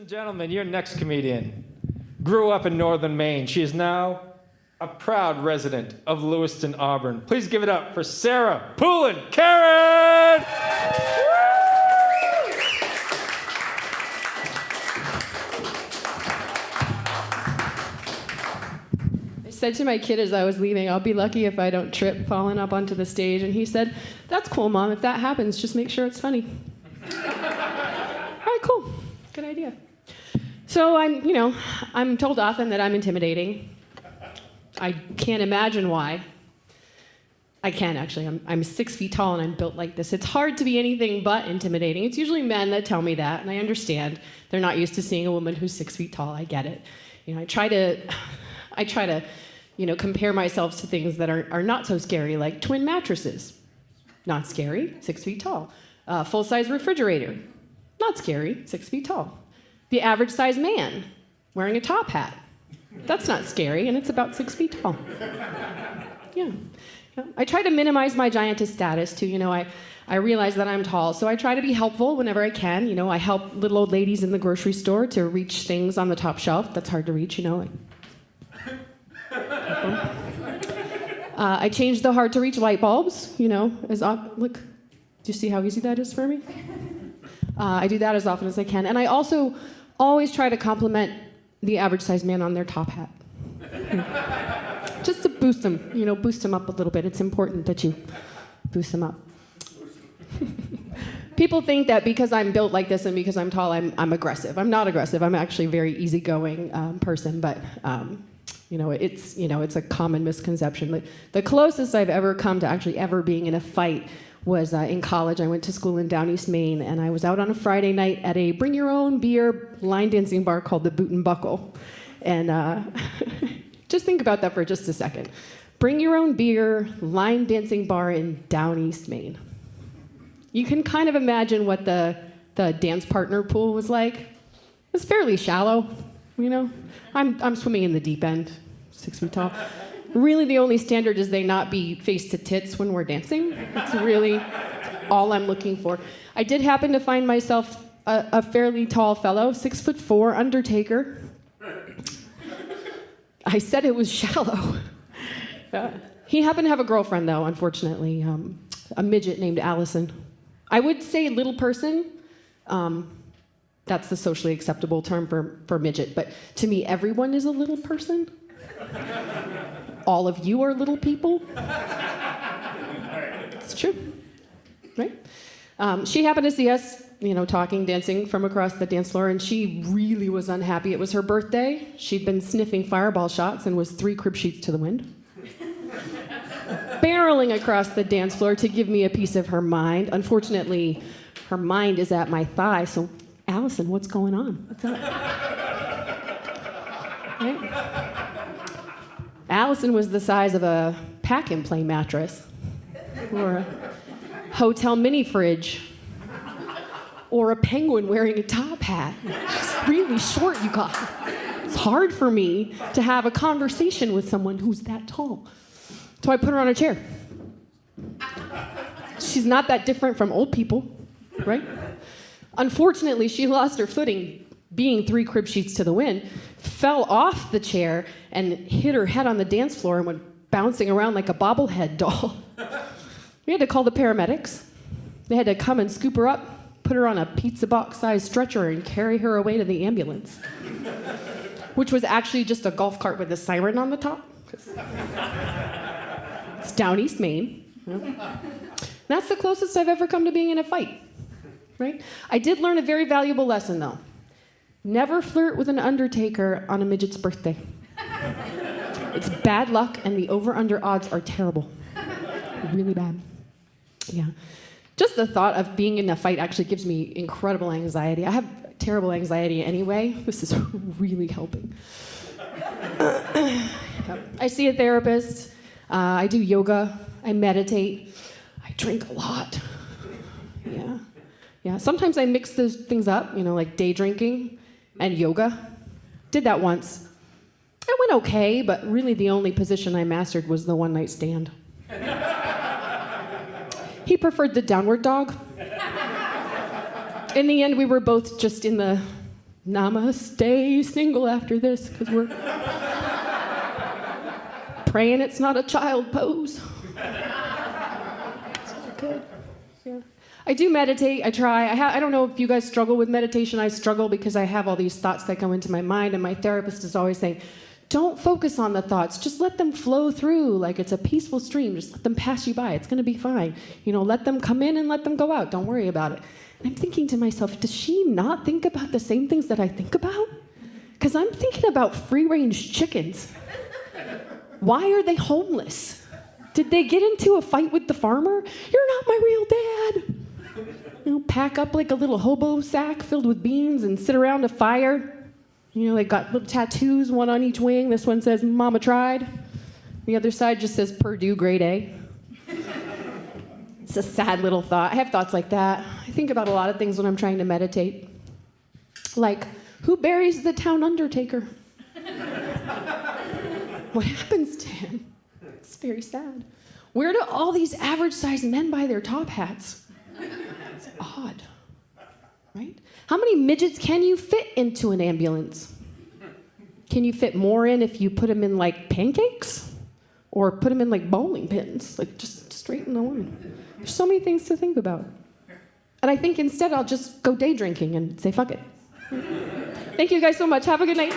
and gentlemen, your next comedian grew up in northern Maine. She is now a proud resident of Lewiston, Auburn. Please give it up for Sara Poulin. Caron! I said to my kid as I was leaving, I'll be lucky if I don't trip falling up onto the stage. And he said, that's cool, Mom. If that happens, just make sure it's funny. All right, cool. Good idea. So I'm told often that I'm intimidating. I can't imagine why. I can, actually. I'm 6 feet tall and I'm built like this. It's hard to be anything but intimidating. It's usually men that tell me that, and I understand. They're not used to seeing a woman who's 6 feet tall. I get it. I try to compare myself to things that are not so scary, like twin mattresses. Not scary, 6 feet tall. Full-size refrigerator. Not scary, 6 feet tall. The average size man wearing a top hat. That's not scary, and it's about 6 feet tall. Yeah. I try to minimize my giantess status, too. I realize that I'm tall, so I try to be helpful whenever I can. I help little old ladies in the grocery store to reach things on the top shelf. That's hard to reach, I change the hard-to-reach light bulbs, look. Do you see how easy that is for me? I do that as often as I can. And I also always try to compliment the average-sized man on their top hat. Just to boost them, boost them up a little bit. It's important that you boost them up. People think that because I'm built like this and because I'm tall, I'm aggressive. I'm not aggressive. I'm actually a very easygoing person, but it's a common misconception. The closest I've ever come to actually ever being in a fight was in college. I went to school in Down East Maine, and I was out on a Friday night at a bring-your-own-beer line dancing bar called the Boot and Buckle. And just think about that for just a second. Bring your own beer, line dancing bar in Down East Maine. You can kind of imagine what the dance partner pool was like. It was fairly shallow, I'm swimming in the deep end, 6 feet tall. Really, the only standard is they not be face to tits when we're dancing. That's really all I'm looking for. I did happen to find myself a fairly tall fellow, 6'4", undertaker. I said it was shallow. He happened to have a girlfriend, though, unfortunately, a midget named Allison. I would say little person. That's the socially acceptable term for midget. But to me, everyone is a little person. All of you are little people. It's true, right? She happened to see us, talking, dancing from across the dance floor, and she really was unhappy. It was her birthday. She'd been sniffing fireball shots and was 3 crib sheets to the wind. Barreling across the dance floor to give me a piece of her mind. Unfortunately, her mind is at my thigh, so Allison, what's going on? What's up? Right? Allison was the size of a pack-and-play mattress, or a hotel mini fridge, or a penguin wearing a top hat. She's really short, you guys. It's hard for me to have a conversation with someone who's that tall. So I put her on a chair. She's not that different from old people, right? Unfortunately, she lost her footing, being 3 crib sheets to the wind, fell off the chair and hit her head on the dance floor and went bouncing around like a bobblehead doll. We had to call the paramedics. They had to come and scoop her up, put her on a pizza box-sized stretcher and carry her away to the ambulance, which was actually just a golf cart with a siren on the top. It's Down East Maine. That's the closest I've ever come to being in a fight, right? I did learn a very valuable lesson, though. Never flirt with an undertaker on a midget's birthday. It's bad luck, and the over-under odds are terrible. Really bad. Yeah. Just the thought of being in a fight actually gives me incredible anxiety. I have terrible anxiety anyway. This is really helping. I see a therapist. I do yoga. I meditate. I drink a lot. Yeah. Sometimes I mix those things up, like day drinking and yoga. Did that once. It went okay, but really the only position I mastered was the one-night stand. He preferred the downward dog. In the end, we were both just in the And I'm gonna stay single after this because we're praying it's not a child pose. Good. Yeah. I do meditate. I try. I don't know if you guys struggle with meditation. I struggle because I have all these thoughts that go into my mind, and my therapist is always saying, don't focus on the thoughts. Just let them flow through like it's a peaceful stream. Just let them pass you by. It's going to be fine. Let them come in and let them go out. Don't worry about it. And I'm thinking to myself, does she not think about the same things that I think about? Because I'm thinking about free-range chickens. Why are they homeless? Did they get into a fight with the farmer? You're not my real dad. Pack up like a little hobo sack filled with beans and sit around a fire. They got little tattoos, one on each wing. This one says, Mama tried. The other side just says, Purdue, grade A. It's a sad little thought. I have thoughts like that. I think about a lot of things when I'm trying to meditate. Like, who buries the town undertaker? What happens to him? It's very sad. Where do all these average-sized men buy their top hats? It's odd, right? How many midgets can you fit into an ambulance? Can you fit more in if you put them in like pancakes? Or put them in like bowling pins? Like just straight in the line. There's so many things to think about. And I think instead I'll just go day drinking and say fuck it. Thank you guys so much. Have a good night.